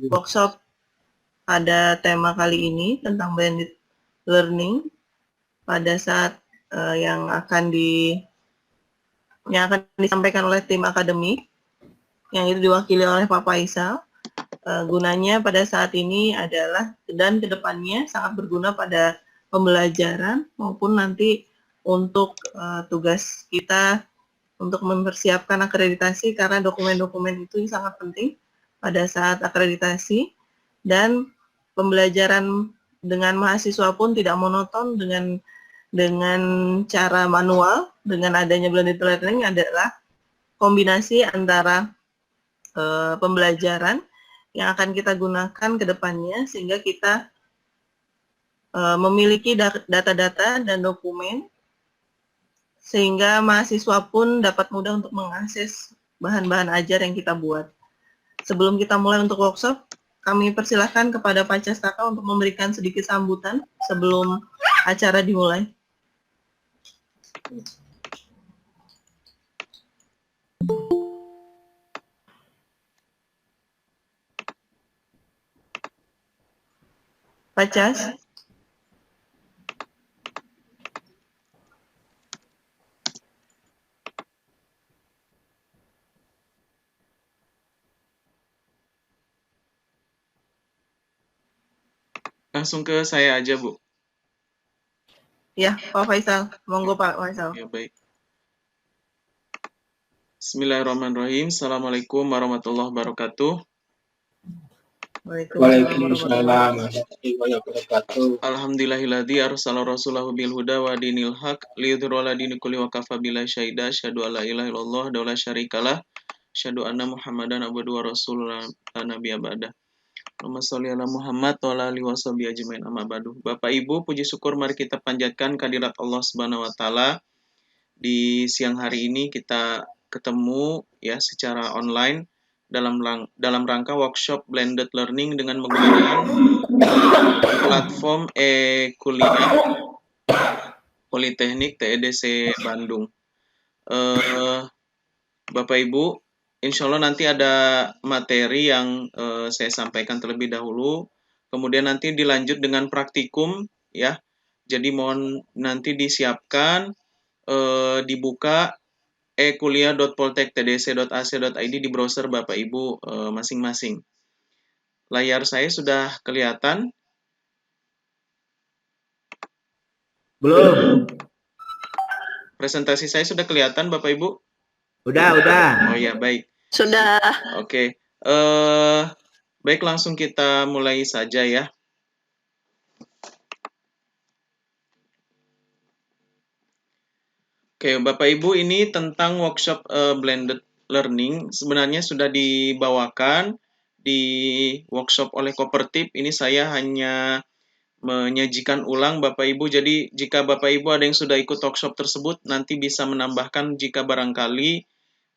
workshop pada tema kali ini tentang blended learning pada saat yang akan disampaikan oleh tim akademik yang itu diwakili oleh Pak Faisal. Gunanya pada saat ini adalah dan kedepannya sangat berguna pada pembelajaran maupun nanti untuk tugas kita untuk mempersiapkan akreditasi, karena dokumen-dokumen itu sangat penting pada saat akreditasi, dan pembelajaran dengan mahasiswa pun tidak monoton dengan cara manual. Dengan adanya blended learning adalah kombinasi antara pembelajaran yang akan kita gunakan ke depannya, sehingga kita memiliki data-data dan dokumen, sehingga mahasiswa pun dapat mudah untuk mengakses bahan-bahan ajar yang kita buat. Sebelum kita mulai untuk workshop, kami persilahkan kepada Pak Castaka untuk memberikan sedikit sambutan sebelum acara dimulai. Pak Cas. Langsung ke saya aja, Bu. Ya, Pak Faisal. Monggo Pak Faisal. Ya, baik. Bismillahirrahmanirrahim. Assalamualaikum warahmatullahi wabarakatuh. Waalaikumsalam warahmatullahi wabarakatuh. Alhamdulillahilladzi arsala rasulahu bil huda wa dinil haq liyudhhirahu 'ala dini kulli wa kafa billahi syahida. Asyhadu an la ilaha illallah wa la syarikalah. Asyhadu anna Muhammadan abduhu wa rasuluhu la nabiyya ba'dah. Allahumma sholli ala Muhammad wa ala alihi washabihi ajmain, amma ba'du. Bapak Ibu, puji syukur mari kita panjatkan kehadirat Allah Subhanahu wa taala. Di siang hari ini kita ketemu ya secara online dalam rangka workshop blended learning dengan menggunakan platform e-kuliah Politeknik TEDC Bandung. Bapak Ibu, insya Allah nanti ada materi yang saya sampaikan terlebih dahulu, kemudian nanti dilanjut dengan praktikum ya. Jadi mohon nanti disiapkan, dibuka ekuliah.poltektdc.ac.id di browser Bapak Ibu masing-masing. Layar saya sudah kelihatan? Belum. Presentasi saya sudah kelihatan Bapak Ibu? Udah. Oh ya, baik. Sudah. Oke. Baik, langsung kita mulai saja ya. Oke, Bapak Ibu, ini tentang workshop blended learning. Sebenarnya sudah dibawakan di workshop oleh Kopertip. Ini saya hanya menyajikan ulang Bapak Ibu. Jadi jika Bapak Ibu ada yang sudah ikut workshop tersebut, nanti bisa menambahkan jika barangkali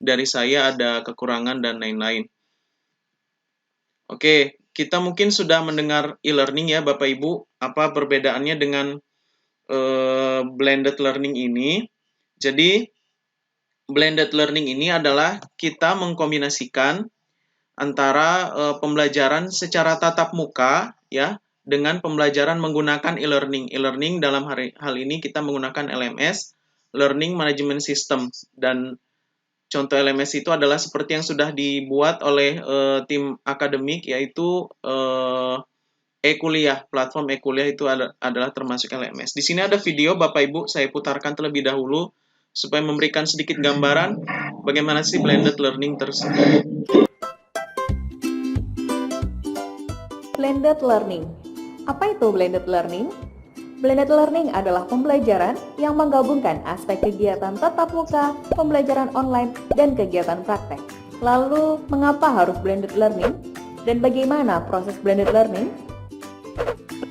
dari saya ada kekurangan dan lain-lain. Oke, kita mungkin sudah mendengar e-learning ya Bapak Ibu. Apa perbedaannya dengan blended learning ini? Jadi blended learning ini adalah kita mengkombinasikan antara pembelajaran secara tatap muka ya dengan pembelajaran menggunakan e-learning. E-learning dalam hal ini kita menggunakan LMS, Learning Management System, dan contoh LMS itu adalah seperti yang sudah dibuat oleh tim akademik, yaitu e-kuliah. Platform e-kuliah itu adalah termasuk LMS. Di sini ada video Bapak Ibu, saya putarkan terlebih dahulu supaya memberikan sedikit gambaran bagaimana sih blended learning tersebut. Blended learning. Apa itu blended learning? Blended learning adalah pembelajaran yang menggabungkan aspek kegiatan tatap muka, pembelajaran online, dan kegiatan praktek. Lalu, mengapa harus blended learning? Dan bagaimana proses blended learning?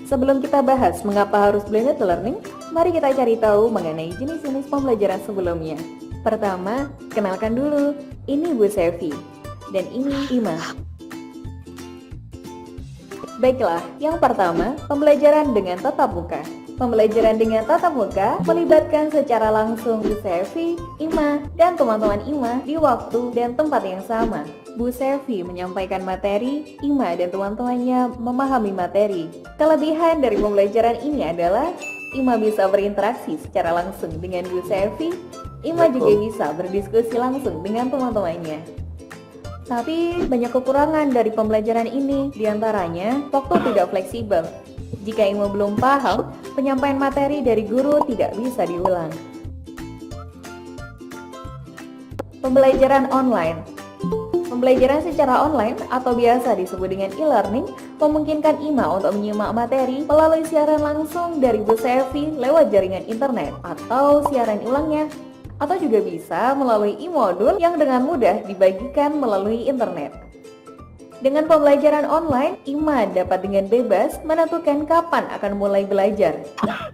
Sebelum kita bahas mengapa harus blended learning, mari kita cari tahu mengenai jenis-jenis pembelajaran sebelumnya. Pertama, kenalkan dulu, ini Bu Sevi, dan ini Ima. Baiklah, yang pertama, pembelajaran dengan tatap muka. Pembelajaran dengan tatap muka melibatkan secara langsung Bu Sevi, Ima, dan teman-teman Ima di waktu dan tempat yang sama. Bu Sevi menyampaikan materi, Ima dan teman-temannya memahami materi. Kelebihan dari pembelajaran ini adalah Ima bisa berinteraksi secara langsung dengan Bu Sevi, Ima juga bisa berdiskusi langsung dengan teman-temannya. Tapi banyak kekurangan dari pembelajaran ini, diantaranya waktu tidak fleksibel. Jika Ima belum paham, penyampaian materi dari guru tidak bisa diulang. Pembelajaran online. Pembelajaran secara online atau biasa disebut dengan e-learning memungkinkan Ima untuk menyimak materi melalui siaran langsung dari Bu Sevi lewat jaringan internet atau siaran ulangnya, atau juga bisa melalui e-modul yang dengan mudah dibagikan melalui internet. Dengan pembelajaran online, Ima dapat dengan bebas menentukan kapan akan mulai belajar.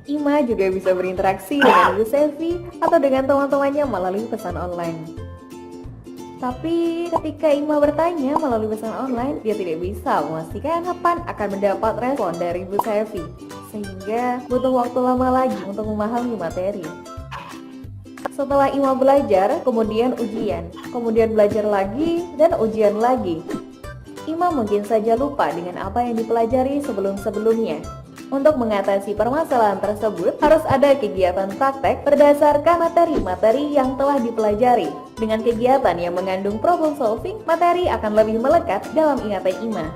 Ima juga bisa berinteraksi dengan Bu Sevi atau dengan teman-temannya melalui pesan online. Tapi ketika Ima bertanya melalui pesan online, dia tidak bisa memastikan kapan akan mendapat respon dari Bu Sevi, sehingga butuh waktu lama lagi untuk memahami materi. Setelah Ima belajar, kemudian ujian, kemudian belajar lagi, dan ujian lagi. Ima mungkin saja lupa dengan apa yang dipelajari sebelum-sebelumnya. Untuk mengatasi permasalahan tersebut, harus ada kegiatan praktek berdasarkan materi-materi yang telah dipelajari. Dengan kegiatan yang mengandung problem solving, materi akan lebih melekat dalam ingatan Ima.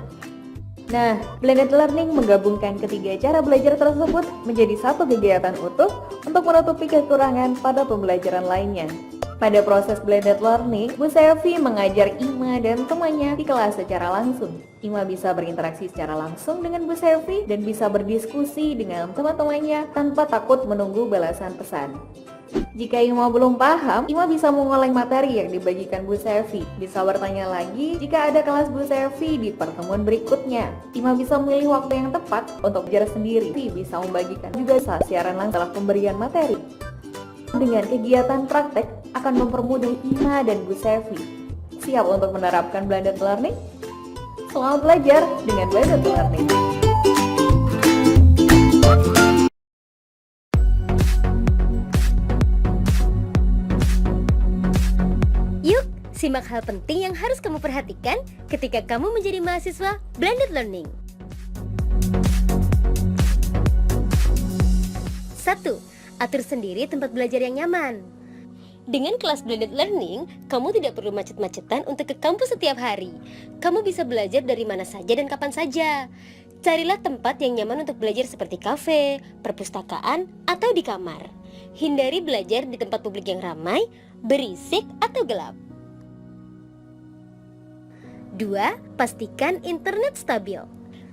Nah, blended learning menggabungkan ketiga cara belajar tersebut menjadi satu kegiatan utuh untuk menutupi kekurangan pada pembelajaran lainnya. Pada proses blended learning, Bu Sevi mengajar Ima dan temannya di kelas secara langsung. Ima bisa berinteraksi secara langsung dengan Bu Sevi dan bisa berdiskusi dengan teman-temannya tanpa takut menunggu balasan pesan. Jika Ima belum paham, Ima bisa mengulang materi yang dibagikan Bu Sevi. Bisa bertanya lagi jika ada kelas Bu Sevi di pertemuan berikutnya. Ima bisa memilih waktu yang tepat untuk belajar sendiri. Bisa membagikan juga saat siaran langsung setelah pemberian materi. Dengan kegiatan praktek akan mempermudah Ima dan Bu Sevi. Siap untuk menerapkan blended learning? Selamat belajar dengan blended learning. Yuk, simak hal penting yang harus kamu perhatikan ketika kamu menjadi mahasiswa blended learning. 1. Atur sendiri tempat belajar yang nyaman. Dengan kelas blended learning, kamu tidak perlu macet-macetan untuk ke kampus setiap hari. Kamu bisa belajar dari mana saja dan kapan saja. Carilah tempat yang nyaman untuk belajar seperti kafe, perpustakaan, atau di kamar. Hindari belajar di tempat publik yang ramai, berisik, atau gelap. 2. Pastikan internet stabil.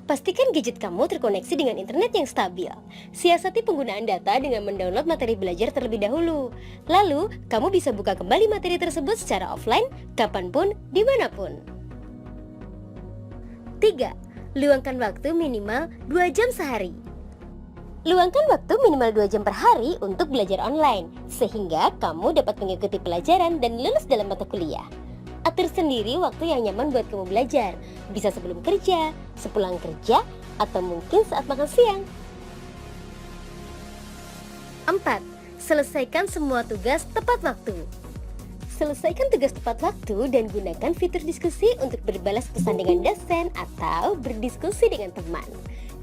Pastikan gadget kamu terkoneksi dengan internet yang stabil. Siasati penggunaan data dengan mendownload materi belajar terlebih dahulu. Lalu, kamu bisa buka kembali materi tersebut secara offline, kapanpun, dimanapun. 3. Luangkan waktu minimal 2 jam sehari. Luangkan waktu minimal 2 jam per hari untuk belajar online, sehingga kamu dapat mengikuti pelajaran dan lulus dalam mata kuliah. Atur sendiri waktu yang nyaman buat kamu belajar. Bisa sebelum kerja, sepulang kerja, atau mungkin saat makan siang. 4. Selesaikan semua tugas tepat waktu. Selesaikan tugas tepat waktu dan gunakan fitur diskusi untuk berbalas pesan dengan dosen atau berdiskusi dengan teman.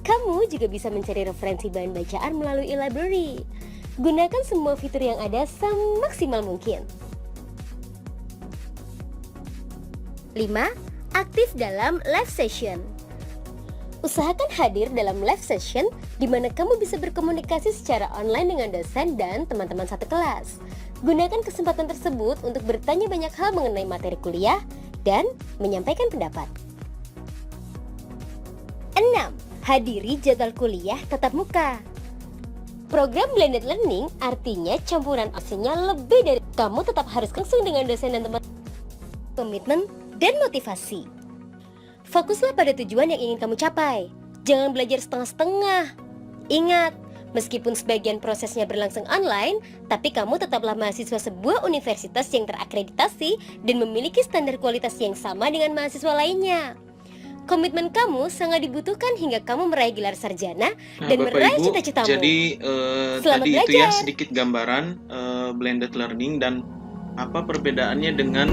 Kamu juga bisa mencari referensi bahan bacaan melalui e-library. Gunakan semua fitur yang ada semaksimal mungkin. 5. Aktif dalam live session. Usahakan hadir dalam live session di mana kamu bisa berkomunikasi secara online dengan dosen dan teman-teman satu kelas. Gunakan kesempatan tersebut untuk bertanya banyak hal mengenai materi kuliah dan menyampaikan pendapat. 6. Hadiri jadwal kuliah tatap muka. Program blended learning artinya campuran opsinya lebih dari kamu tetap harus langsung dengan dosen dan teman. Komitmen dan motivasi. Fokuslah pada tujuan yang ingin kamu capai. Jangan belajar setengah-setengah. Ingat, meskipun sebagian prosesnya berlangsung online, tapi kamu tetaplah mahasiswa sebuah universitas yang terakreditasi dan memiliki standar kualitas yang sama dengan mahasiswa lainnya. Komitmen kamu sangat dibutuhkan hingga kamu meraih gelar sarjana Nah, dan Bapak meraih Ibu, cita-citamu. jadi Selamat tadi itu ya belajar. sedikit gambaran blended learning dan apa perbedaannya dengan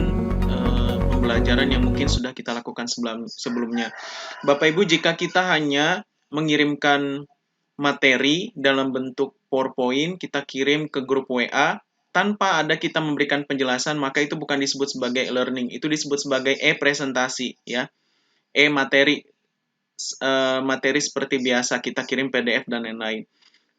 pembelajaran yang mungkin sudah kita lakukan sebelumnya. Bapak Ibu, jika kita hanya mengirimkan materi dalam bentuk PowerPoint, kita kirim ke grup WA tanpa ada kita memberikan penjelasan, maka itu bukan disebut sebagai learning, itu disebut sebagai e-presentasi ya. E-materi materi seperti biasa kita kirim PDF dan lain-lain.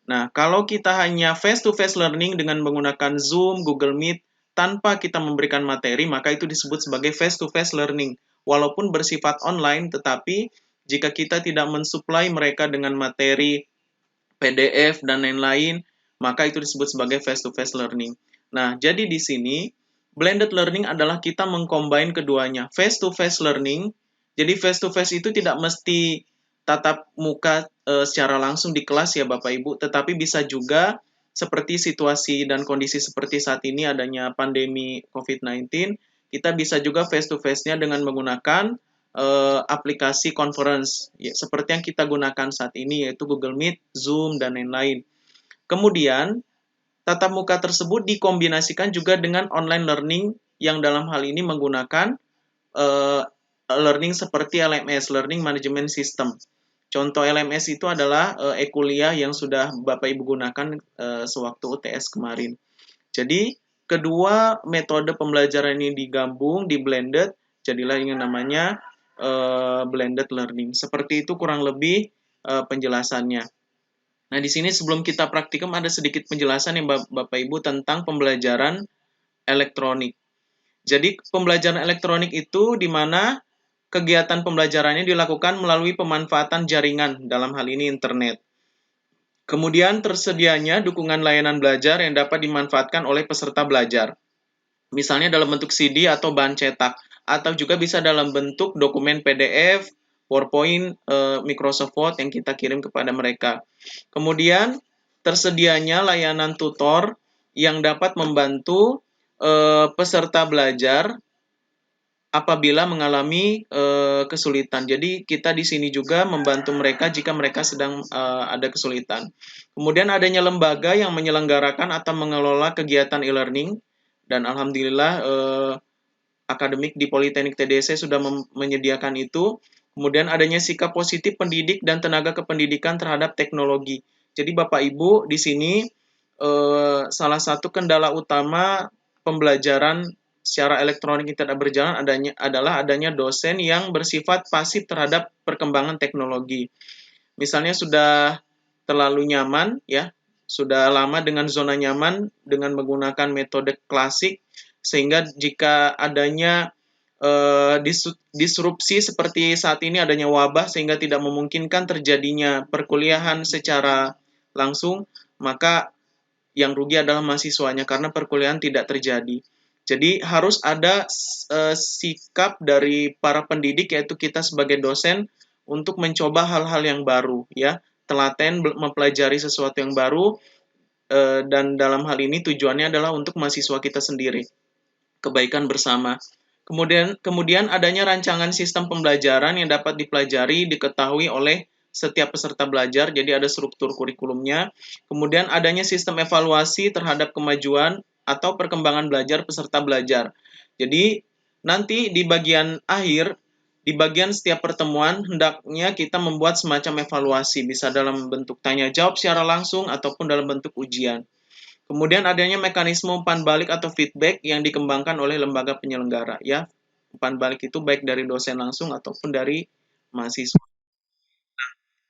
Nah, kalau kita hanya face-to-face learning dengan menggunakan Zoom, Google Meet, tanpa kita memberikan materi, maka itu disebut sebagai face-to-face learning. Walaupun bersifat online, tetapi jika kita tidak mensuplai mereka dengan materi, PDF, dan lain-lain, maka itu disebut sebagai face-to-face learning. Nah, jadi di sini, blended learning adalah kita mengcombine keduanya. Face-to-face learning, jadi face-to-face itu tidak mesti tatap muka secara langsung di kelas ya Bapak Ibu, tetapi bisa juga seperti situasi dan kondisi seperti saat ini adanya pandemi COVID-19, kita bisa juga face-to-face-nya dengan menggunakan aplikasi conference ya, seperti yang kita gunakan saat ini yaitu Google Meet, Zoom, dan lain-lain. Kemudian, tatap muka tersebut dikombinasikan juga dengan online learning yang dalam hal ini menggunakan learning seperti LMS, Learning Management System. Contoh LMS itu adalah e-kuliah yang sudah Bapak Ibu gunakan sewaktu UTS kemarin. Jadi, kedua metode pembelajaran ini digabung, di blended, jadilah yang namanya blended learning. Seperti itu kurang lebih penjelasannya. Nah, di sini sebelum kita praktikum ada sedikit penjelasan yang Bapak Ibu tentang pembelajaran elektronik. Jadi, pembelajaran elektronik itu di mana kegiatan pembelajarannya dilakukan melalui pemanfaatan jaringan, dalam hal ini internet. Kemudian tersedianya dukungan layanan belajar yang dapat dimanfaatkan oleh peserta belajar. Misalnya dalam bentuk CD atau bahan cetak, atau juga bisa dalam bentuk dokumen PDF, PowerPoint, Microsoft Word yang kita kirim kepada mereka. Kemudian tersedianya layanan tutor yang dapat membantu peserta belajar apabila mengalami kesulitan. Jadi kita di sini juga membantu mereka jika mereka sedang ada kesulitan. Kemudian adanya lembaga yang menyelenggarakan atau mengelola kegiatan e-learning, dan alhamdulillah akademik di Politeknik TDC sudah menyediakan itu. Kemudian adanya sikap positif pendidik dan tenaga kependidikan terhadap teknologi. Jadi Bapak Ibu di sini salah satu kendala utama pembelajaran secara elektronik yang tidak berjalan adalah adanya dosen yang bersifat pasif terhadap perkembangan teknologi. Misalnya sudah terlalu nyaman ya, sudah lama dengan zona nyaman dengan menggunakan metode klasik, sehingga jika adanya disrupsi seperti saat ini adanya wabah sehingga tidak memungkinkan terjadinya perkuliahan secara langsung, maka yang rugi adalah mahasiswanya karena perkuliahan tidak terjadi. Jadi harus ada sikap dari para pendidik, yaitu kita sebagai dosen, untuk mencoba hal-hal yang baru ya, telaten mempelajari sesuatu yang baru, dan dalam hal ini tujuannya adalah untuk mahasiswa kita sendiri, kebaikan bersama. Kemudian adanya rancangan sistem pembelajaran yang dapat dipelajari, diketahui oleh setiap peserta belajar, jadi ada struktur kurikulumnya. Kemudian adanya sistem evaluasi terhadap kemajuan atau perkembangan belajar peserta belajar. Jadi nanti di bagian akhir, di bagian setiap pertemuan, hendaknya kita membuat semacam evaluasi, bisa dalam bentuk tanya jawab secara langsung ataupun dalam bentuk ujian. Kemudian adanya mekanisme umpan balik atau feedback yang dikembangkan oleh lembaga penyelenggara ya. Umpan balik itu baik dari dosen langsung ataupun dari mahasiswa.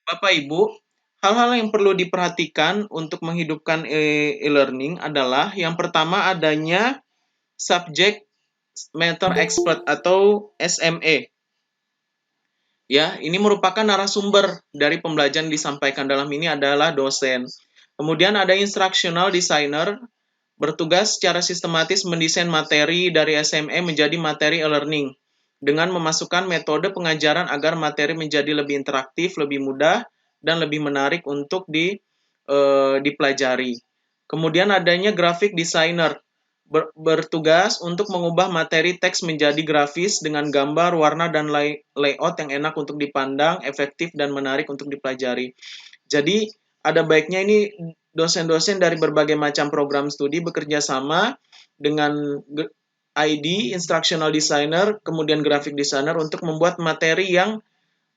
Bapak Ibu, hal-hal yang perlu diperhatikan untuk menghidupkan e-learning adalah yang pertama adanya subject matter expert atau SME. Ya, ini merupakan narasumber dari pembelajaran disampaikan, dalam ini adalah dosen. Kemudian ada instructional designer, bertugas secara sistematis mendesain materi dari SME menjadi materi e-learning dengan memasukkan metode pengajaran agar materi menjadi lebih interaktif, lebih mudah, dan lebih menarik untuk dipelajari. Kemudian adanya graphic designer, bertugas untuk mengubah materi teks menjadi grafis dengan gambar, warna, dan layout yang enak untuk dipandang, efektif, dan menarik untuk dipelajari. Jadi, ada baiknya ini dosen-dosen dari berbagai macam program studi bekerja sama dengan ID, Instructional Designer, kemudian Graphic Designer untuk membuat materi yang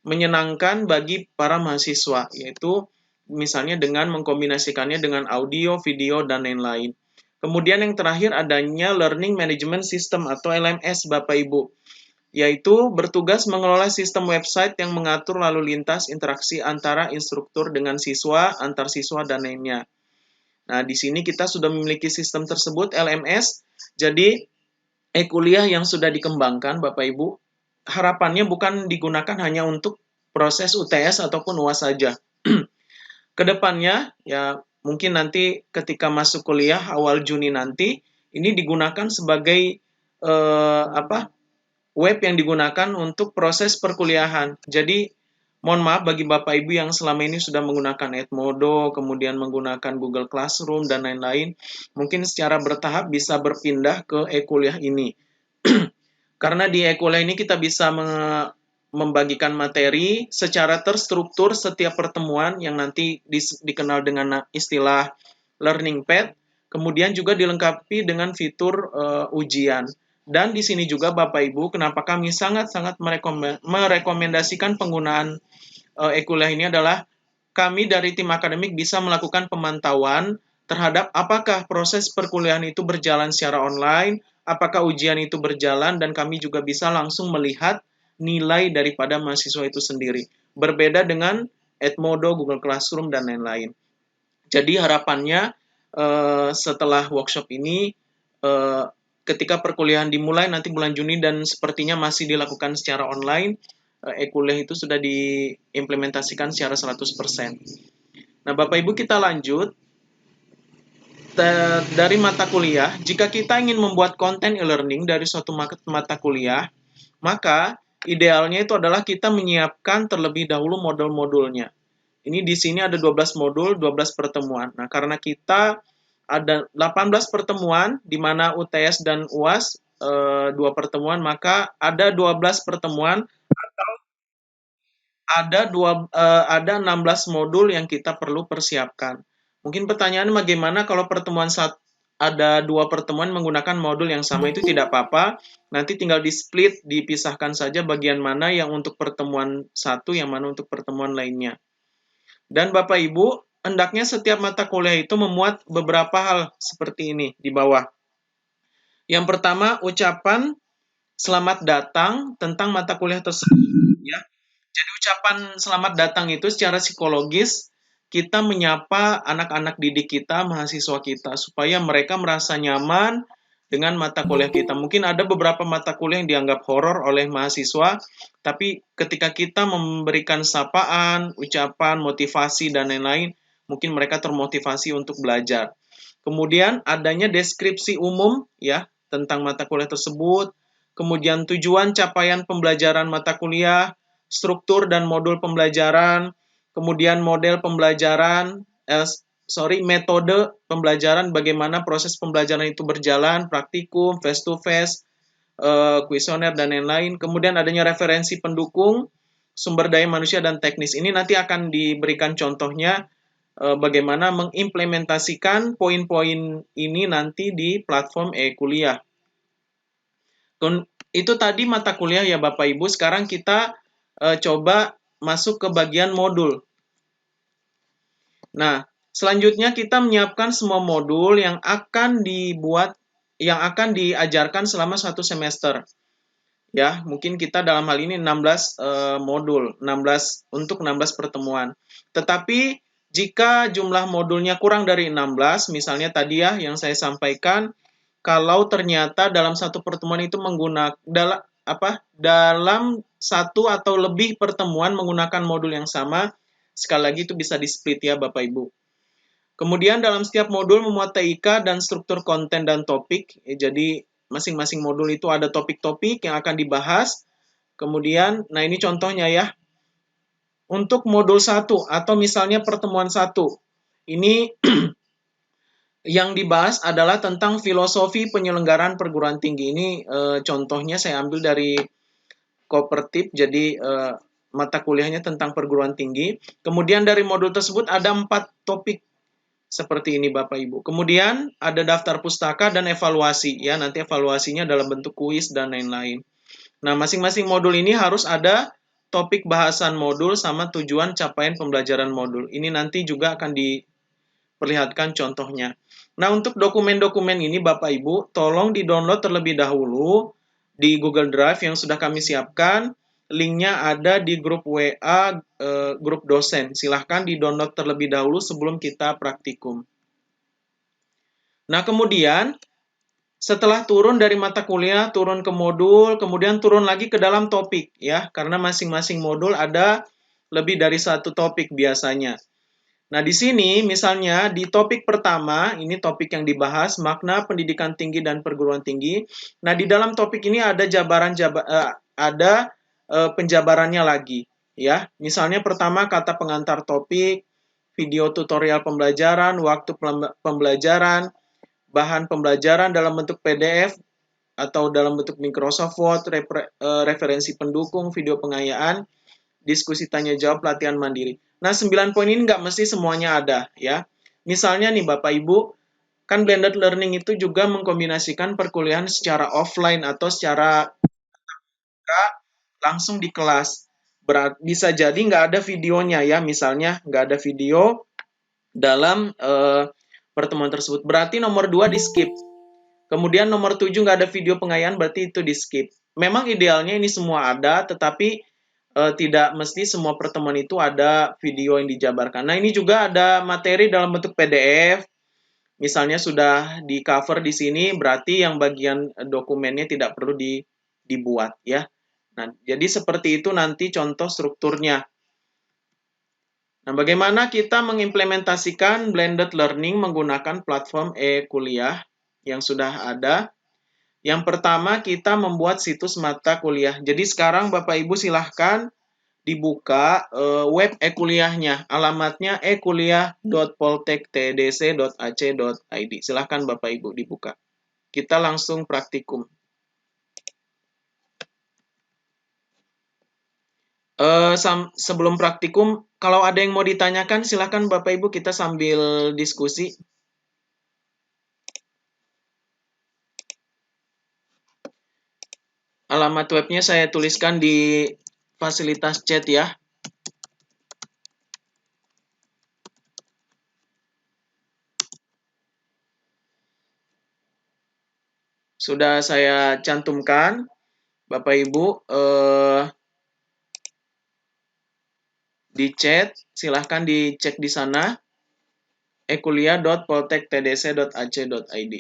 menyenangkan bagi para mahasiswa, yaitu misalnya dengan mengkombinasikannya dengan audio, video, dan lain-lain. Kemudian yang terakhir adanya Learning Management System atau LMS, Bapak Ibu, yaitu bertugas mengelola sistem website yang mengatur lalu lintas interaksi antara instruktur dengan siswa, antar siswa, dan lainnya. Nah, di sini kita sudah memiliki sistem tersebut, LMS. Jadi, e-kuliah yang sudah dikembangkan, Bapak Ibu, harapannya bukan digunakan hanya untuk proses UTS ataupun UAS saja. Kedepannya, ya mungkin nanti ketika masuk kuliah awal Juni nanti, ini digunakan sebagai web yang digunakan untuk proses perkuliahan. Jadi, mohon maaf bagi Bapak Ibu yang selama ini sudah menggunakan Edmodo, kemudian menggunakan Google Classroom, dan lain-lain, mungkin secara bertahap bisa berpindah ke e-kuliah ini. Karena di e-kuliah ini kita bisa membagikan materi secara terstruktur setiap pertemuan yang nanti dikenal dengan istilah learning pad, kemudian juga dilengkapi dengan fitur ujian. Dan di sini juga Bapak Ibu, kenapa kami sangat-sangat merekomendasikan penggunaan e-kuliah ini adalah kami dari tim akademik bisa melakukan pemantauan terhadap apakah proses perkuliahan itu berjalan secara online, apakah ujian itu berjalan, dan kami juga bisa langsung melihat nilai daripada mahasiswa itu sendiri. Berbeda dengan Edmodo, Google Classroom, dan lain-lain. Jadi harapannya setelah workshop ini, ketika perkuliahan dimulai nanti bulan Juni dan sepertinya masih dilakukan secara online, e-kuliah itu sudah diimplementasikan secara 100%. Nah, Bapak Ibu, kita lanjut. Dari mata kuliah, jika kita ingin membuat konten e-learning dari suatu mata kuliah, maka idealnya itu adalah kita menyiapkan terlebih dahulu modul-modulnya. Ini di sini ada 12 modul, 12 pertemuan. Nah, karena kita ada 18 pertemuan, di mana UTS dan UAS 2 pertemuan, maka ada 12 pertemuan atau ada 16 modul yang kita perlu persiapkan. Mungkin pertanyaan bagaimana kalau pertemuan ada 2 pertemuan menggunakan modul yang sama, itu tidak apa-apa. Nanti tinggal di-split, dipisahkan saja bagian mana yang untuk pertemuan satu, yang mana untuk pertemuan lainnya. Dan Bapak Ibu, hendaknya setiap mata kuliah itu memuat beberapa hal seperti ini di bawah. Yang pertama, ucapan selamat datang tentang mata kuliah tersebut. Ya. Jadi ucapan selamat datang itu secara psikologis kita menyapa anak-anak didik kita, mahasiswa kita, supaya mereka merasa nyaman dengan mata kuliah kita. Mungkin ada beberapa mata kuliah yang dianggap horor oleh mahasiswa, tapi ketika kita memberikan sapaan, ucapan, motivasi, dan lain-lain, mungkin mereka termotivasi untuk belajar. Kemudian adanya deskripsi umum ya tentang mata kuliah tersebut, kemudian tujuan capaian pembelajaran mata kuliah, struktur dan modul pembelajaran, kemudian model pembelajaran, metode pembelajaran, bagaimana proses pembelajaran itu berjalan, praktikum, face-to-face, kuesioner, dan lain-lain. Kemudian adanya referensi pendukung, sumber daya manusia, dan teknis. Ini nanti akan diberikan contohnya bagaimana mengimplementasikan poin-poin ini nanti di platform e-kuliah. Itu tadi mata kuliah ya Bapak Ibu. Sekarang kita coba masuk ke bagian modul. Nah, selanjutnya kita menyiapkan semua modul yang akan diajarkan selama 1 semester. Ya, mungkin kita dalam hal ini 16 modul, 16 pertemuan. Tetapi jika jumlah modulnya kurang dari 16, misalnya tadi ya yang saya sampaikan, kalau ternyata dalam satu pertemuan itu dalam satu atau lebih pertemuan menggunakan modul yang sama, sekali lagi itu bisa di-split ya Bapak Ibu. Kemudian dalam setiap modul memuat TIK dan struktur konten dan topik. Jadi masing-masing modul itu ada topik-topik yang akan dibahas. Kemudian, nah ini contohnya ya. Untuk modul 1 atau misalnya pertemuan 1. Ini yang dibahas adalah tentang filosofi penyelenggaraan perguruan tinggi. Ini contohnya saya ambil dari Kopertip, jadi mata kuliahnya tentang perguruan tinggi. Kemudian dari modul tersebut ada 4 topik seperti ini Bapak Ibu. Kemudian ada daftar pustaka dan evaluasi ya, nanti evaluasinya dalam bentuk kuis dan lain-lain. Nah, masing-masing modul ini harus ada topik bahasan modul sama tujuan capaian pembelajaran modul. Ini nanti juga akan diperlihatkan contohnya. Nah, untuk dokumen-dokumen ini Bapak Ibu, tolong di-download terlebih dahulu di Google Drive yang sudah kami siapkan. Linknya ada di grup WA, grup dosen. Silahkan di-download terlebih dahulu sebelum kita praktikum. Nah, kemudian setelah turun dari mata kuliah, turun ke modul, kemudian turun lagi ke dalam topik ya, karena masing-masing modul ada lebih dari 1 topik biasanya. Nah, di sini misalnya di topik pertama, ini topik yang dibahas, makna pendidikan tinggi dan perguruan tinggi. Nah, di dalam topik ini ada penjabarannya lagi ya. Misalnya pertama kata pengantar topik, video tutorial pembelajaran, waktu pembelajaran, bahan pembelajaran dalam bentuk PDF atau dalam bentuk Microsoft Word, referensi pendukung, video pengayaan, diskusi tanya jawab, latihan mandiri. Nah, 9 poin ini nggak mesti semuanya ada ya. Misalnya nih Bapak Ibu, kan blended learning itu juga mengkombinasikan perkuliahan secara offline atau secara langsung di kelas. Bisa jadi nggak ada videonya ya, misalnya nggak ada video dalam pertemuan tersebut. Berarti nomor 2 di skip. Kemudian nomor 7 nggak ada video pengayaan, berarti itu di skip. Memang idealnya ini semua ada, tetapi tidak mesti semua pertemuan itu ada video yang dijabarkan. Nah, ini juga ada materi dalam bentuk PDF. Misalnya sudah di cover di sini, berarti yang bagian dokumennya tidak perlu dibuat ya. Nah, jadi seperti itu nanti contoh strukturnya. Nah, bagaimana kita mengimplementasikan blended learning menggunakan platform e-kuliah yang sudah ada? Yang pertama, kita membuat situs mata kuliah. Jadi sekarang Bapak Ibu silahkan dibuka web e-kuliahnya. Alamatnya ekuliah.poltektdc.ac.id. Silahkan Bapak Ibu dibuka. Kita langsung praktikum. Sebelum praktikum, kalau ada yang mau ditanyakan, silahkan Bapak Ibu kita sambil diskusi. Alamat webnya saya tuliskan di fasilitas chat ya. Sudah saya cantumkan, Bapak Ibu, di chat, silahkan dicek di sana, ekuliah.poltektdc.ac.id.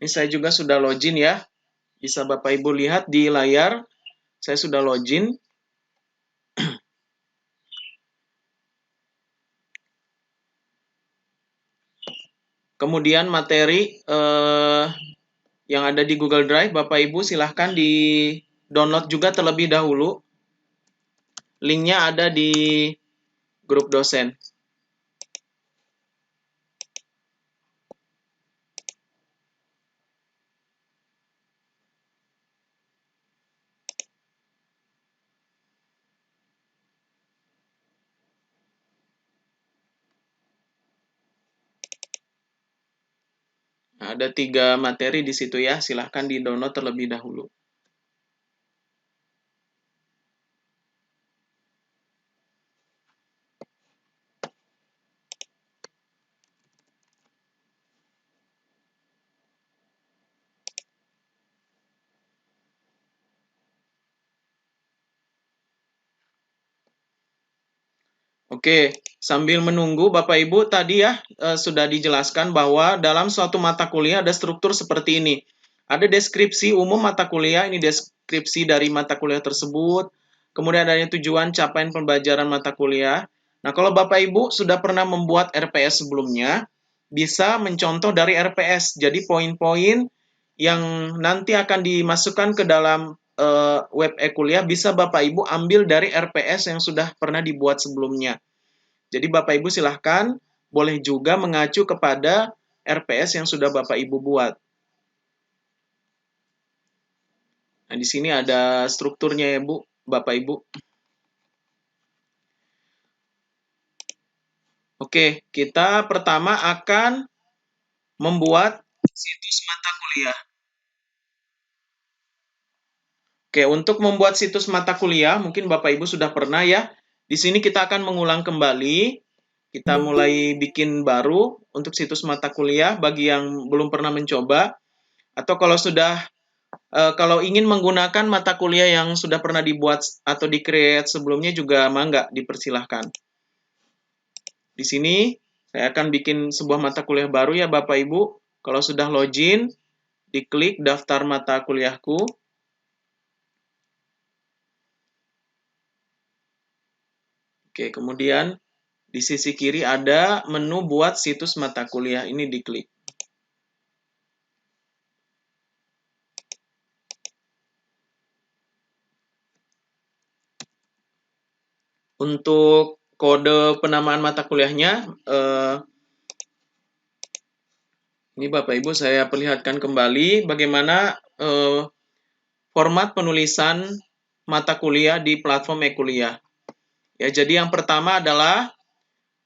Ini saya juga sudah login ya. Bisa Bapak Ibu lihat di layar, saya sudah login. Kemudian materi yang ada di Google Drive, Bapak Ibu silahkan di-download juga terlebih dahulu. Linknya ada di grup dosen. Nah, ada 3 materi di situ ya, silahkan di-download terlebih dahulu. Oke, sambil menunggu Bapak Ibu tadi ya sudah dijelaskan bahwa dalam suatu mata kuliah ada struktur seperti ini. Ada deskripsi umum mata kuliah, ini deskripsi dari mata kuliah tersebut. Kemudian adanya tujuan capaian pembelajaran mata kuliah. Nah, kalau Bapak Ibu sudah pernah membuat RPS sebelumnya, bisa mencontoh dari RPS. Jadi poin-poin yang nanti akan dimasukkan ke dalam web e-kuliah bisa Bapak Ibu ambil dari RPS yang sudah pernah dibuat sebelumnya. Jadi Bapak Ibu silahkan boleh juga mengacu kepada RPS yang sudah Bapak Ibu buat. Nah, di sini ada strukturnya ya Bu, Bapak Ibu. Oke, kita pertama akan membuat situs mata kuliah. Oke, untuk membuat situs mata kuliah, mungkin Bapak Ibu sudah pernah ya. Di sini kita akan mengulang kembali. Kita mulai bikin baru untuk situs mata kuliah bagi yang belum pernah mencoba. Atau kalau sudah, kalau ingin menggunakan mata kuliah yang sudah pernah dibuat atau di-create sebelumnya juga mangga, dipersilahkan. Di sini saya akan bikin sebuah mata kuliah baru ya Bapak Ibu. Kalau sudah login, diklik daftar mata kuliahku. Oke, kemudian di sisi kiri ada menu buat situs mata kuliah. Ini diklik. Untuk kode penamaan mata kuliahnya, ini Bapak Ibu saya perlihatkan kembali bagaimana format penulisan mata kuliah di platform e-kuliah. Ya, jadi yang pertama adalah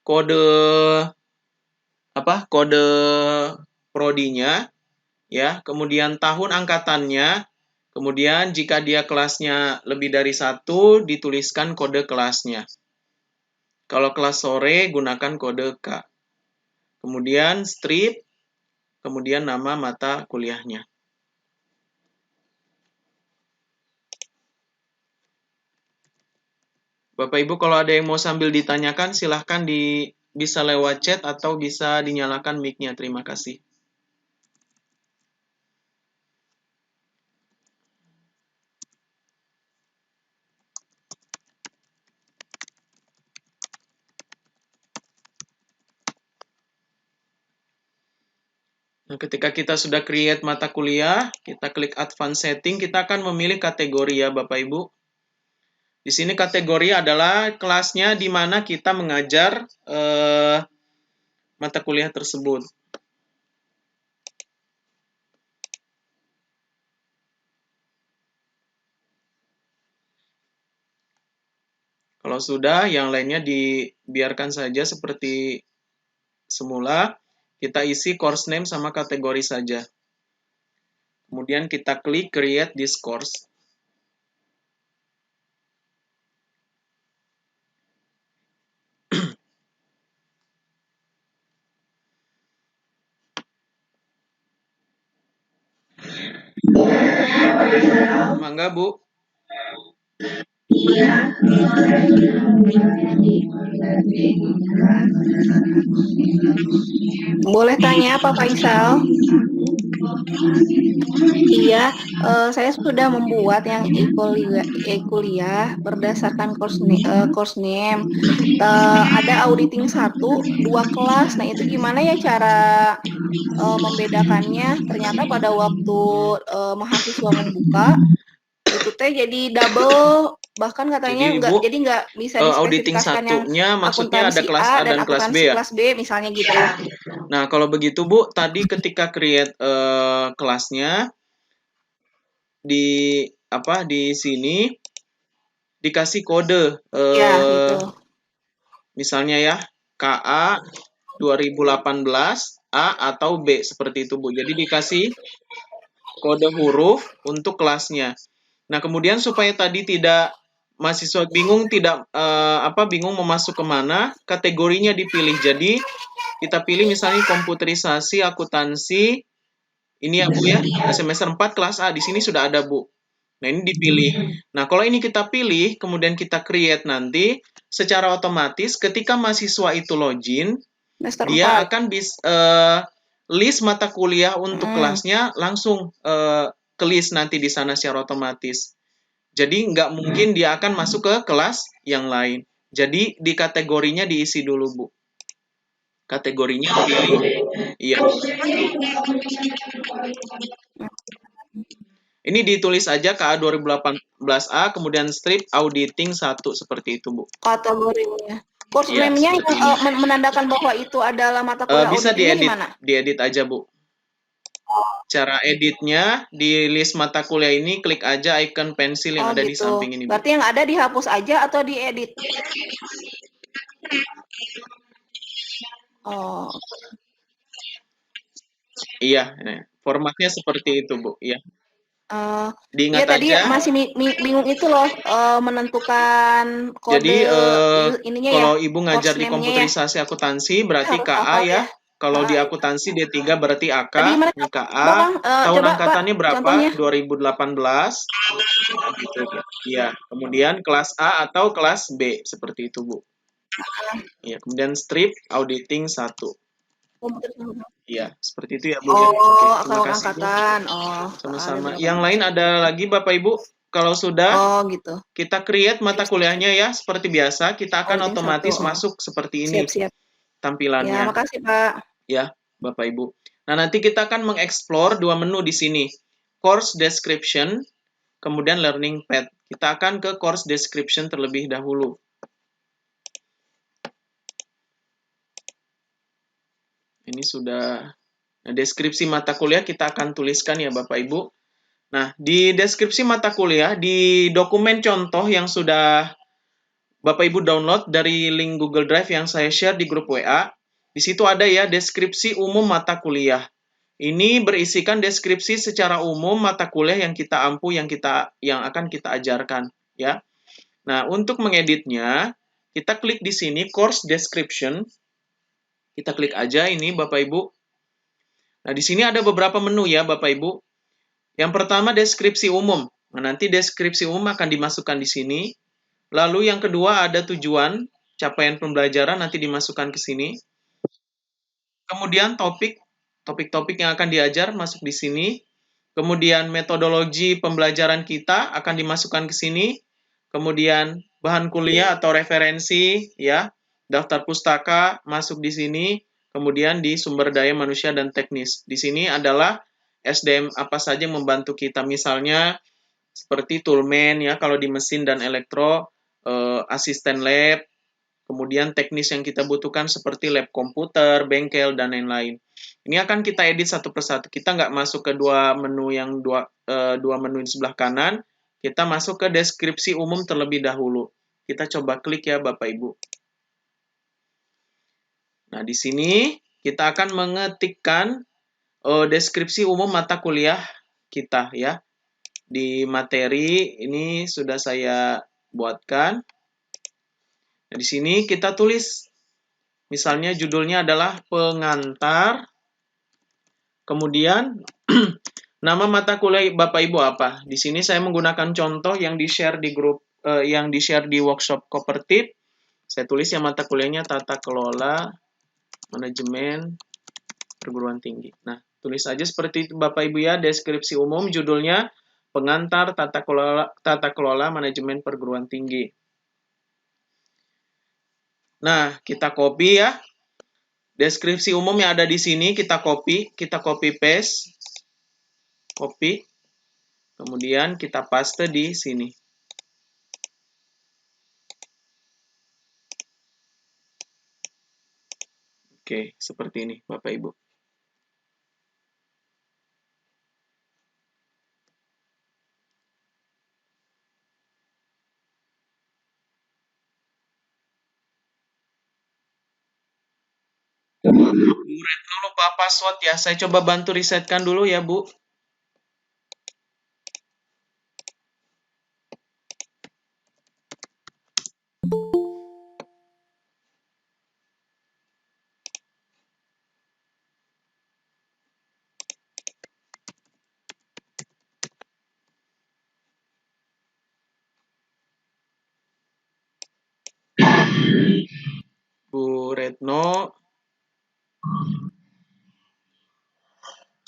kode prodinya, ya, kemudian tahun angkatannya, kemudian jika dia kelasnya lebih dari 1, dituliskan kode kelasnya. Kalau kelas sore, gunakan kode K. Kemudian strip, kemudian nama mata kuliahnya. Bapak Ibu kalau ada yang mau sambil ditanyakan silahkan bisa lewat chat atau bisa dinyalakan mic-nya. Terima kasih. Nah, ketika kita sudah create mata kuliah, kita klik Advanced Setting, kita akan memilih kategori ya Bapak Ibu. Di sini kategori adalah kelasnya di mana kita mengajar mata kuliah tersebut. Kalau sudah, yang lainnya dibiarkan saja seperti semula. Kita isi course name sama kategori saja. Kemudian kita klik Create this course. Mangga, Bu. Boleh tanya Pak Faisal? Iya, saya sudah membuat yang e-kuliah berdasarkan course name. Ada auditing 1, 2 kelas. Nah, itu gimana ya cara membedakannya? Ternyata pada waktu mahasiswa membuka, itu teh jadi double, bahkan katanya nggak bisa auditing dispesifikasikan yang satunya maksudnya ada akuntansi kelas A dan kelas B ya? kelas B misalnya gitu. Nah, kalau begitu Bu, tadi ketika create kelasnya di sini dikasih kode Ya, gitu. misalnya ya KA 2018 A atau B seperti itu Bu. Jadi dikasih kode huruf untuk kelasnya. Nah, kemudian supaya tadi tidak mahasiswa bingung bingung mau masuk kemana, kategorinya dipilih. Jadi kita pilih misalnya komputerisasi, akuntansi, ini ya Bu ya, semester 4 kelas A, di sini sudah ada Bu. Nah, ini dipilih. Nah, kalau ini kita pilih, kemudian kita create nanti, secara otomatis ketika mahasiswa itu login, dia akan list mata kuliah untuk Mm. kelasnya langsung ke list nanti di sana secara otomatis. Jadi nggak mungkin dia akan masuk ke kelas yang lain. Jadi di kategorinya diisi dulu, Bu. Kategorinya pilih. Iya. Ini ditulis aja KA 2018A, kemudian strip auditing 1 seperti itu, Bu. Kategorinya. Course Iya, name-nya seperti yang ini. menandakan bahwa itu adalah mata kuliah Bisa auditingnya diedit, gimana? diedit aja, Bu. Cara editnya di list mata kuliah ini klik aja icon pensil yang Oh ada di gitu. samping ini, Bu. Berarti yang ada dihapus aja atau diedit? Oh, Iya, formatnya seperti itu, Bu. Iya. iya Diingat tadi aja. masih bingung itu loh menentukan Jadi kode ininya ya, kalau Ibu ngajar course di name-nya ya. komputerisasi akuntansi berarti Harus KA hafal ya. ya. Kalau di Ah, akuntansi D3 berarti AK, tadi gimana ini coba KA. Bang? Tahun Coba Pak angkatannya berapa? contohnya. 2018. Gitu. Iya. Kemudian kelas A atau kelas B seperti itu, Bu. Iya, kemudian strip auditing 1. Komputer. Iya, seperti itu ya, Bu ya. Oke, Oh, terima kalau kasih, Bu. angkatan. Oh, Sama-sama. ada Yang lain 18. ada lagi Bapak Ibu? Kalau sudah, Oh, gitu. kita create mata kuliahnya ya, seperti biasa. Kita akan Auditing 1. otomatis Oh, masuk seperti ini siap-siap. Ya, tampilannya. makasih Pak. Ya, Bapak Ibu. Nah, nanti kita akan mengeksplor 2 menu di sini. Course description, kemudian learning path. Kita akan ke course description terlebih dahulu. Ini sudah deskripsi mata kuliah kita akan tuliskan ya Bapak Ibu. Nah, di deskripsi mata kuliah, di dokumen contoh yang sudah Bapak Ibu download dari link Google Drive yang saya share di grup WA, di situ ada ya deskripsi umum mata kuliah. Ini berisikan deskripsi secara umum mata kuliah yang kita ampu, yang akan kita ajarkan, ya. Nah, untuk mengeditnya, kita klik di sini course description. Kita klik aja ini Bapak Ibu. Nah, di sini ada beberapa menu ya Bapak Ibu. Yang pertama deskripsi umum. Nah, nanti deskripsi umum akan dimasukkan di sini. Lalu yang kedua ada tujuan, capaian pembelajaran nanti dimasukkan ke sini. Kemudian topik-topik yang akan diajar masuk di sini. Kemudian metodologi pembelajaran kita akan dimasukkan ke sini. Kemudian bahan kuliah atau referensi ya, daftar pustaka masuk di sini. Kemudian di sumber daya manusia dan teknis. Di sini adalah SDM apa saja yang membantu kita, misalnya seperti toolman ya kalau di mesin dan elektro, asisten lab, kemudian teknis yang kita butuhkan seperti lab komputer, bengkel, dan lain-lain. Ini akan kita edit satu persatu. Kita nggak masuk ke dua menu di sebelah kanan. Kita masuk ke deskripsi umum terlebih dahulu. Kita coba klik ya Bapak Ibu. Nah, di sini kita akan mengetikkan deskripsi umum mata kuliah kita ya. Di materi ini sudah saya buatkan. Nah, di sini kita tulis, misalnya judulnya adalah pengantar, kemudian nama mata kuliah Bapak Ibu apa. Di sini saya menggunakan contoh yang di-share di grup, yang di-share di workshop Kopertip. Saya tulis yang mata kuliahnya Tata Kelola Manajemen Perguruan Tinggi. Nah, tulis saja seperti itu Bapak Ibu ya, deskripsi umum judulnya pengantar Tata Kelola Manajemen Perguruan Tinggi. Nah, kita copy ya. Deskripsi umum yang ada di sini kita copy paste. Copy. Kemudian kita paste di sini. Oke, seperti ini Bapak Ibu. Bu Retno lupa password ya. Saya coba bantu resetkan dulu ya, Bu. Bu Retno.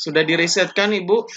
Sudah diresetkan, Ibu?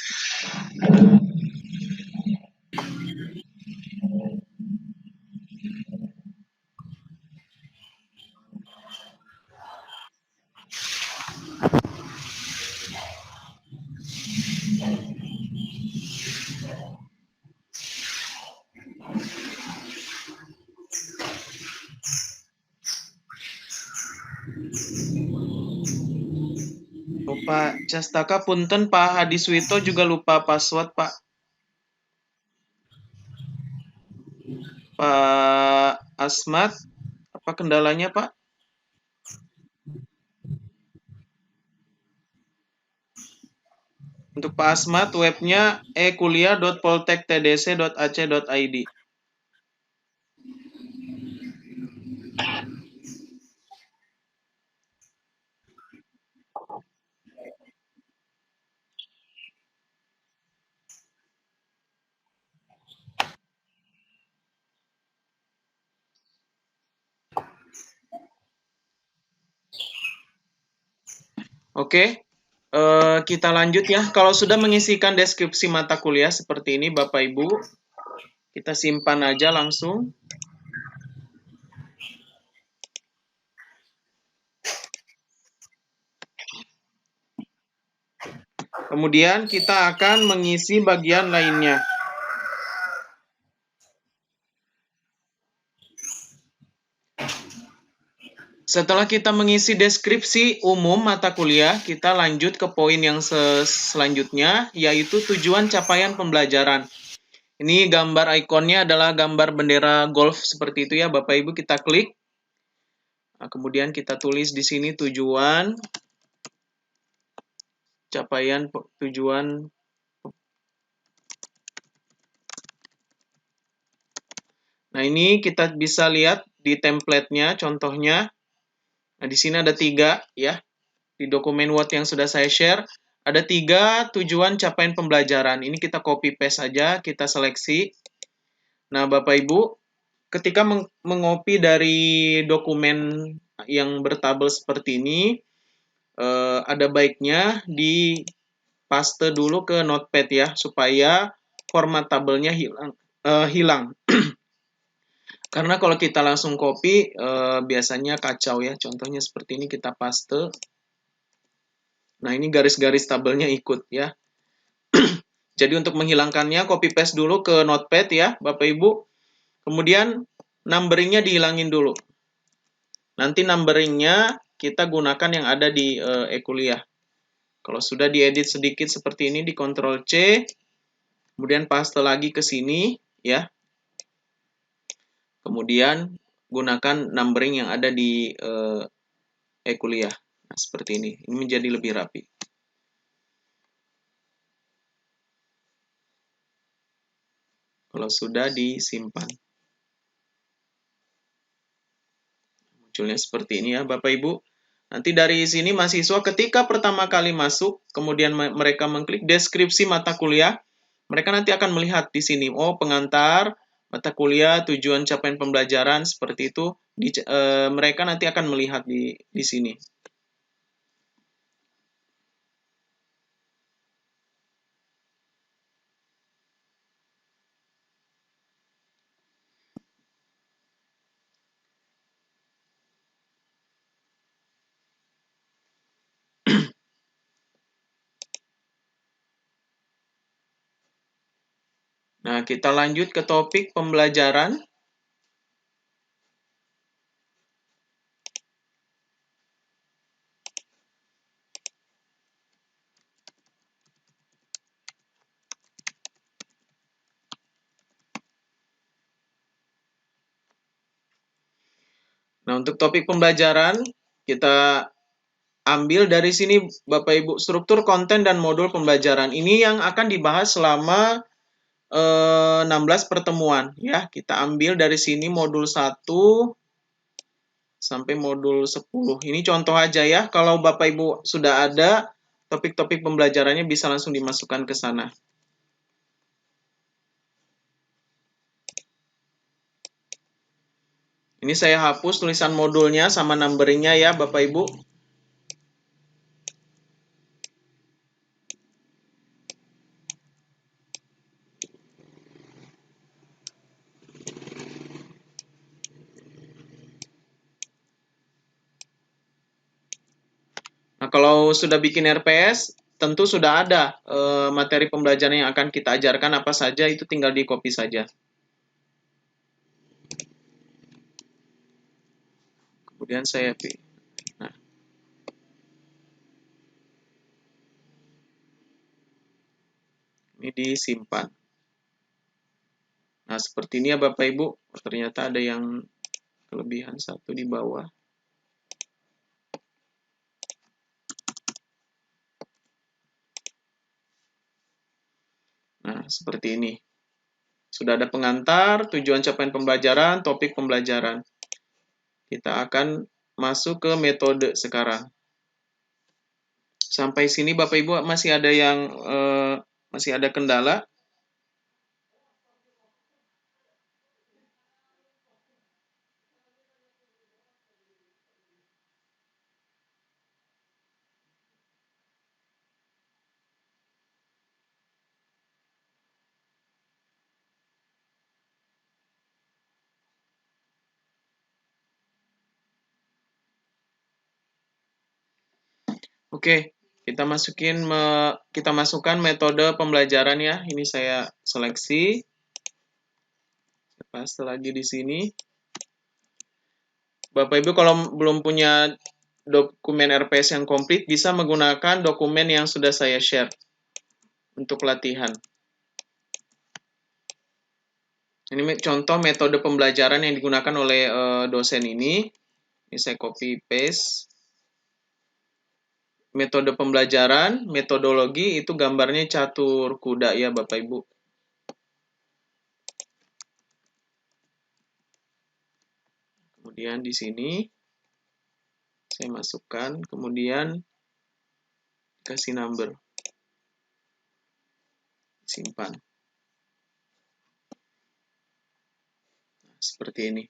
Pak Castaka punten, Pak Hadiswito juga lupa password, Pak. Pak Asmat, apa kendalanya, Pak? Untuk Pak Asmat, webnya ekuliah.poltektdc.ac.id. Oke, kita lanjut ya. Kalau sudah mengisikan deskripsi mata kuliah seperti ini, Bapak Ibu, kita simpan aja langsung. Kemudian kita akan mengisi bagian lainnya. Setelah kita mengisi deskripsi umum mata kuliah, kita lanjut ke poin yang selanjutnya, yaitu tujuan capaian pembelajaran. Ini gambar ikonnya adalah gambar bendera golf seperti itu ya, Bapak Ibu, kita klik. Nah, kemudian kita tulis di sini tujuan capaian tujuan. Nah, ini kita bisa lihat di template-nya, contohnya. Nah, di sini ada 3 ya. Di dokumen Word yang sudah saya share, ada 3 tujuan capaian pembelajaran. Ini kita copy paste saja, kita seleksi. Nah, Bapak Ibu, ketika mengopi dari dokumen yang bertabel seperti ini, ada baiknya di paste dulu ke notepad ya, supaya format tabelnya hilang. Karena kalau kita langsung copy, biasanya kacau ya. Contohnya seperti ini, kita paste. Nah, ini garis-garis tabelnya ikut ya. Jadi untuk menghilangkannya, copy paste dulu ke notepad ya, Bapak Ibu. Kemudian numberingnya dihilangin dulu. Nanti numberingnya kita gunakan yang ada di e-kuliah. Kalau sudah diedit sedikit seperti ini, di Ctrl C, kemudian paste lagi ke sini ya. Kemudian gunakan numbering yang ada di e-kuliah. Nah, seperti ini. Ini menjadi lebih rapi. Kalau sudah disimpan. Munculnya seperti ini ya, Bapak Ibu. Nanti dari sini mahasiswa ketika pertama kali masuk, kemudian mereka mengklik deskripsi mata kuliah, mereka nanti akan melihat di sini, oh pengantar, mata kuliah, tujuan capaian pembelajaran, seperti itu. Mereka nanti akan melihat di sini. Nah, kita lanjut ke topik pembelajaran. Nah, untuk topik pembelajaran, kita ambil dari sini, Bapak Ibu, struktur konten dan modul pembelajaran. Ini yang akan dibahas selama 16 pertemuan ya. Kita ambil dari sini modul 1 sampai modul 10. Ini contoh aja ya. Kalau Bapak Ibu sudah ada topik-topik pembelajarannya, bisa langsung dimasukkan ke sana. Ini saya hapus tulisan modulnya sama numberingnya ya, Bapak Ibu. kalau sudah bikin RPS, tentu sudah ada materi pembelajaran yang akan kita ajarkan apa saja, itu tinggal di copy saja. Kemudian saya pilih. Nah. Ini disimpan. Nah, seperti ini ya Bapak Ibu. Ternyata ada yang kelebihan satu di bawah. Nah, seperti ini. Sudah ada pengantar, tujuan capaian pembelajaran, topik pembelajaran. Kita akan masuk ke metode sekarang. Sampai sini Bapak Ibu masih ada yang masih ada kendala? Oke, kita masukkan metode pembelajaran ya. Ini saya seleksi. Paste lagi di sini. Bapak Ibu kalau belum punya dokumen RPS yang komplit, bisa menggunakan dokumen yang sudah saya share untuk latihan. Ini contoh metode pembelajaran yang digunakan oleh dosen ini. Ini saya copy paste. Metode pembelajaran, metodologi itu gambarnya catur kuda ya Bapak Ibu. Kemudian di sini saya masukkan, kemudian kasih number. Simpan. Nah, seperti ini.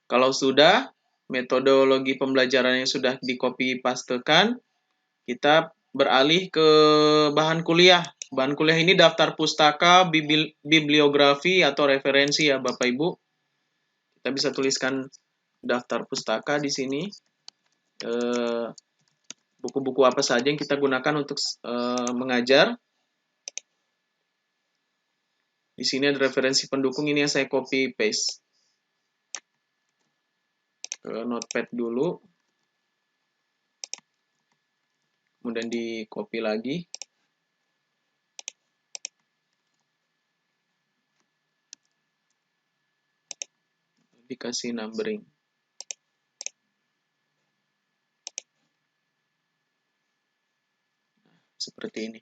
Kalau sudah, metodologi pembelajarannya sudah di-copy pastekan, kita beralih ke bahan kuliah. Bahan kuliah ini daftar pustaka, bibliografi, atau referensi ya Bapak Ibu. Kita bisa tuliskan daftar pustaka di sini. Buku-buku apa saja yang kita gunakan untuk mengajar. Di sini ada referensi pendukung, ini yang saya copy paste. Ke notepad dulu, kemudian di copy lagi, dikasih numbering. Seperti ini.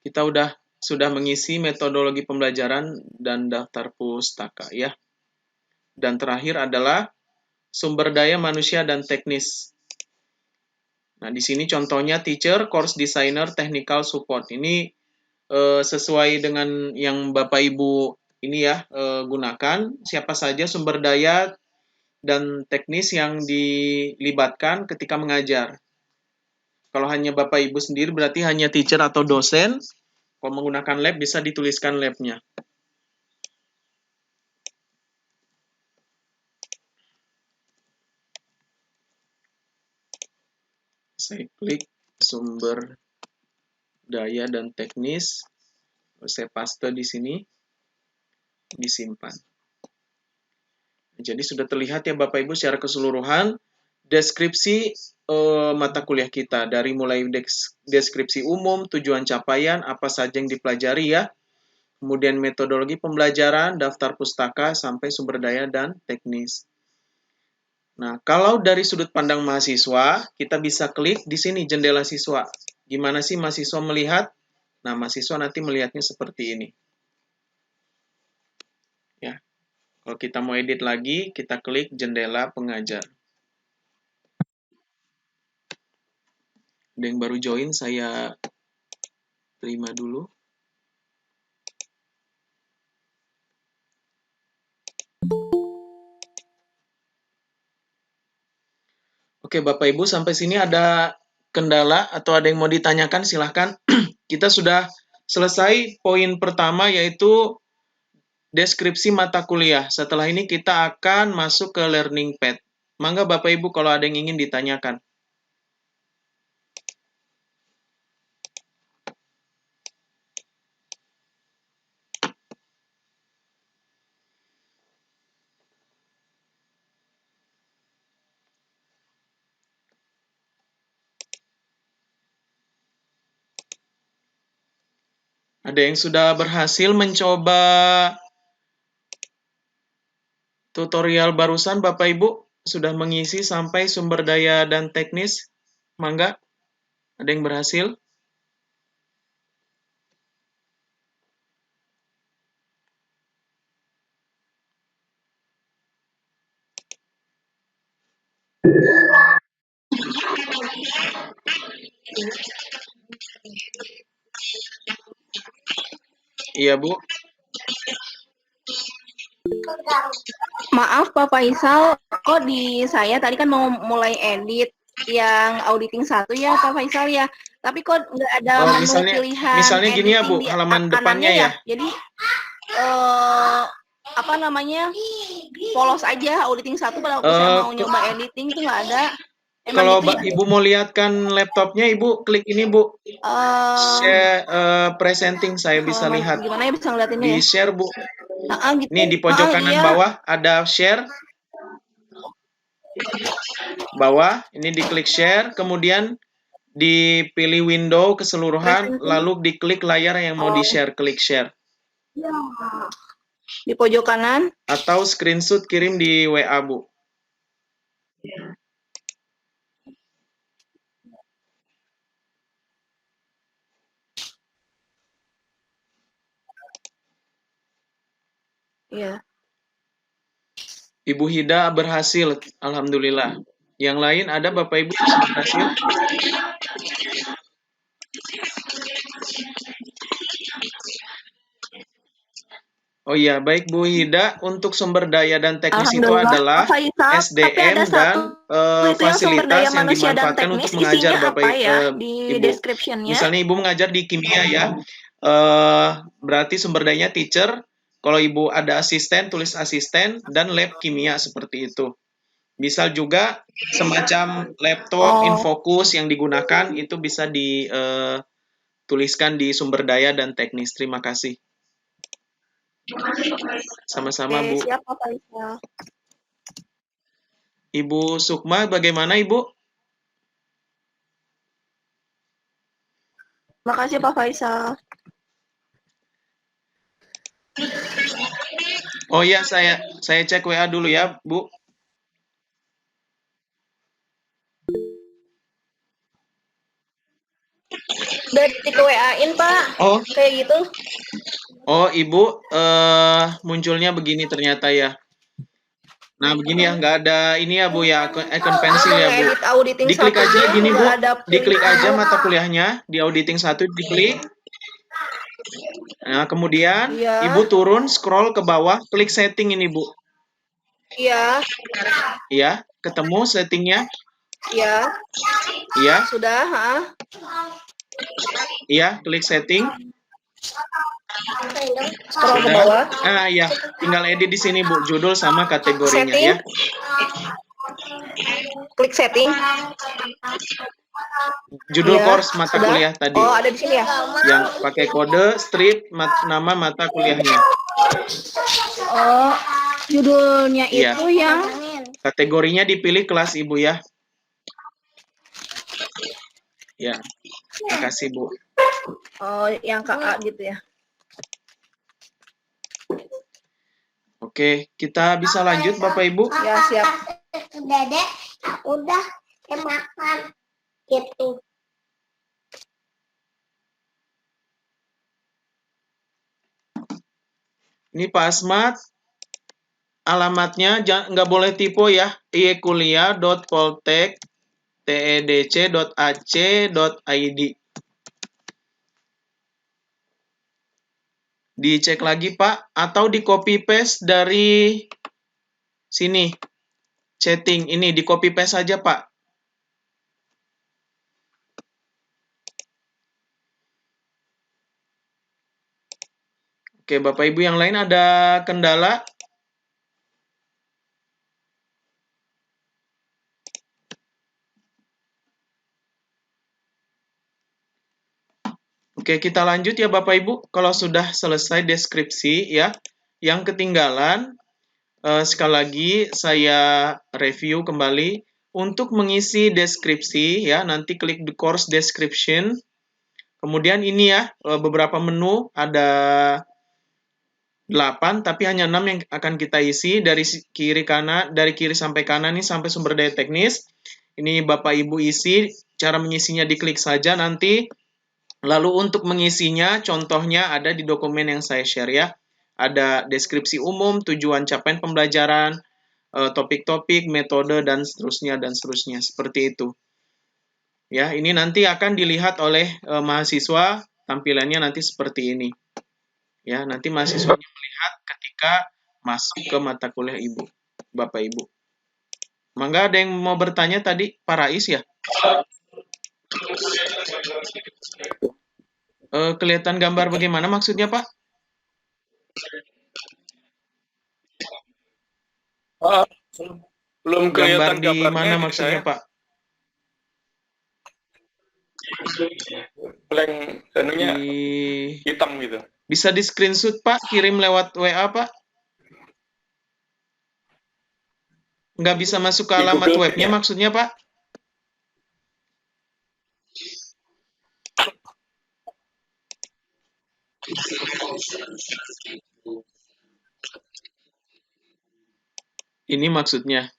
Kita sudah mengisi metodologi pembelajaran dan daftar pustaka ya. Dan terakhir adalah sumber daya manusia dan teknis. Nah, di sini contohnya teacher, course designer, technical support. Ini sesuai dengan yang Bapak Ibu ini ya gunakan. Siapa saja sumber daya dan teknis yang dilibatkan ketika mengajar. Kalau hanya Bapak Ibu sendiri berarti hanya teacher atau dosen. Kalau menggunakan lab bisa dituliskan labnya. Saya klik sumber daya dan teknis. Saya paste di sini. Disimpan. Jadi sudah terlihat ya Bapak Ibu secara keseluruhan deskripsi mata kuliah kita. Dari mulai deskripsi umum, tujuan capaian, apa saja yang dipelajari ya. Kemudian metodologi pembelajaran, daftar pustaka, sampai sumber daya dan teknis. Nah, kalau dari sudut pandang mahasiswa, kita bisa klik di sini jendela siswa. Gimana sih mahasiswa melihat? Nah, mahasiswa nanti melihatnya seperti ini. Ya. Kalau kita mau edit lagi, kita klik jendela pengajar. Ada yang baru join, saya terima dulu. Oke, Bapak Ibu, sampai sini ada kendala atau ada yang mau ditanyakan, silahkan. Kita sudah selesai poin pertama, yaitu deskripsi mata kuliah. Setelah ini kita akan masuk ke learning pad. Mangga Bapak Ibu kalau ada yang ingin ditanyakan. Ada yang sudah berhasil mencoba tutorial barusan, Bapak Ibu? Sudah mengisi sampai sumber daya dan teknis? Mangga, ada yang berhasil? Iya, Bu. Maaf Pak Faisal, kok di saya tadi kan mau mulai edit yang auditing 1 ya Pak Faisal ya. Tapi kok nggak ada Oh, menu pilihan misalnya gini ya, editing Bu, di halaman kanannya depannya ya. Jadi apa namanya? Polos aja auditing 1 pada waktu saya mau nyoba editing itu nggak ada. Emang Kalau gitu ya? Ibu mau lihatkan laptopnya, Ibu klik ini, Bu. Share presenting, saya bisa halaman lihat. gimana ya bisa ngeliatinnya Di ya? share, Bu. Gitu. Nih di pojok kanan Iya. bawah ada share. Bawah, ini diklik share, kemudian dipilih window keseluruhan, lalu diklik layar yang mau di-share, klik share. Di pojok kanan. Atau screenshot kirim di WA, Bu. Iya. Ibu Hida berhasil, alhamdulillah. Yang lain ada Bapak Ibu yang berhasil? Oh iya, baik Bu Hida, untuk sumber daya dan teknis itu adalah SDM dan fasilitas yang dimanfaatkan untuk mengajar Bapak ya, di Ibu. description-nya. Misalnya Ibu mengajar di kimia ya, berarti sumber dayanya teacher. Kalau Ibu ada asisten, tulis asisten, dan lab kimia seperti itu. Misal juga semacam laptop Infocus yang digunakan, itu bisa dituliskan di sumber daya dan teknis. Terima kasih. Sama-sama, Bu. Siap, Pak Faisal. Ibu Sukma, bagaimana Ibu? Makasih Pak Faisal. Oh iya, saya cek WA dulu ya, Bu. Udah di WA-in, Pak. Oh. Kayak gitu. Oh, Ibu, munculnya begini ternyata ya. Nah, begini ya, nggak ada ini ya, Bu ya, icon pensil ya, Bu. Diklik aja gini, Bu. Diklik aja mata kuliahnya, di auditing 1 diklik. Nah, kemudian Ibu turun, scroll ke bawah, klik setting ini, Bu. Iya. Iya, ketemu settingnya? Iya. Iya. Sudah, Iya, klik setting. Scroll ke bawah. Nah, iya, tinggal edit di sini, Bu, judul sama kategorinya ya. Klik setting. Judul course mata kuliah tadi. Oh, ada di sini ya? Yang pakai kode, strip, nama mata kuliahnya. Oh, judulnya Iya. itu yang kategorinya dipilih kelas Ibu ya. Ya, makasih Bu. Oh, yang KA gitu ya. Oke, kita bisa lanjut Bapak Ibu? Ya, siap. Dedek, udah makan gitu. Ini Pak Asmat, alamatnya nggak boleh tipe ya, iekuliah.poltek.tedc.ac.id. Dicek lagi Pak, atau di copy paste dari sini, chatting ini di copy paste saja Pak. Oke, Bapak Ibu yang lain ada kendala? Oke, kita lanjut ya Bapak Ibu. Kalau sudah selesai deskripsi ya, yang ketinggalan sekali lagi saya review kembali untuk mengisi deskripsi ya, nanti klik the course description. Kemudian ini ya beberapa menu, ada 8 tapi hanya 6 yang akan kita isi dari kiri sampai kanan ini sampai sumber daya teknis. Ini Bapak Ibu isi, cara mengisinya diklik saja nanti. Lalu untuk mengisinya, contohnya ada di dokumen yang saya share ya. Ada deskripsi umum, tujuan capaian pembelajaran, topik-topik, metode, dan seterusnya, seperti itu. Ya, ini nanti akan dilihat oleh mahasiswa, tampilannya nanti seperti ini. Ya, nanti mahasiswanya melihat ketika masuk ke mata kuliah Ibu, Bapak Ibu. Mangga ada yang mau bertanya tadi, Pak Rais ya? Kelihatan gambar bagaimana maksudnya, Pak? Belum kelihatan Gambar di mana gambarnya maksudnya, saya. Pak? Blank anunya Di... hitam gitu. Bisa di screenshot, Pak? Kirim lewat WA, Pak? Nggak bisa masuk ke Di alamat Google webnya ya? maksudnya, Pak? Ini maksudnya.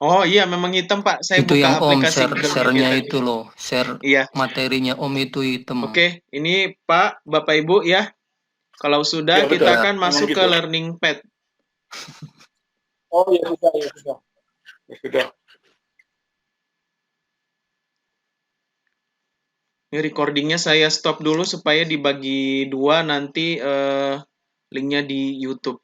Oh iya, memang hitam Pak. Saya Itu buka yang Om aplikasi Google Meet share-nya tadi. itu loh, share Iya. materinya Om itu hitam. Oke, ini Pak, Bapak Ibu ya. Kalau sudah, Ya, betul. kita akan Memang masuk gitu. ke learning pad. Oh ya sudah, ya sudah. Ya sudah. Ini recordingnya saya stop dulu supaya dibagi 2 nanti linknya di YouTube.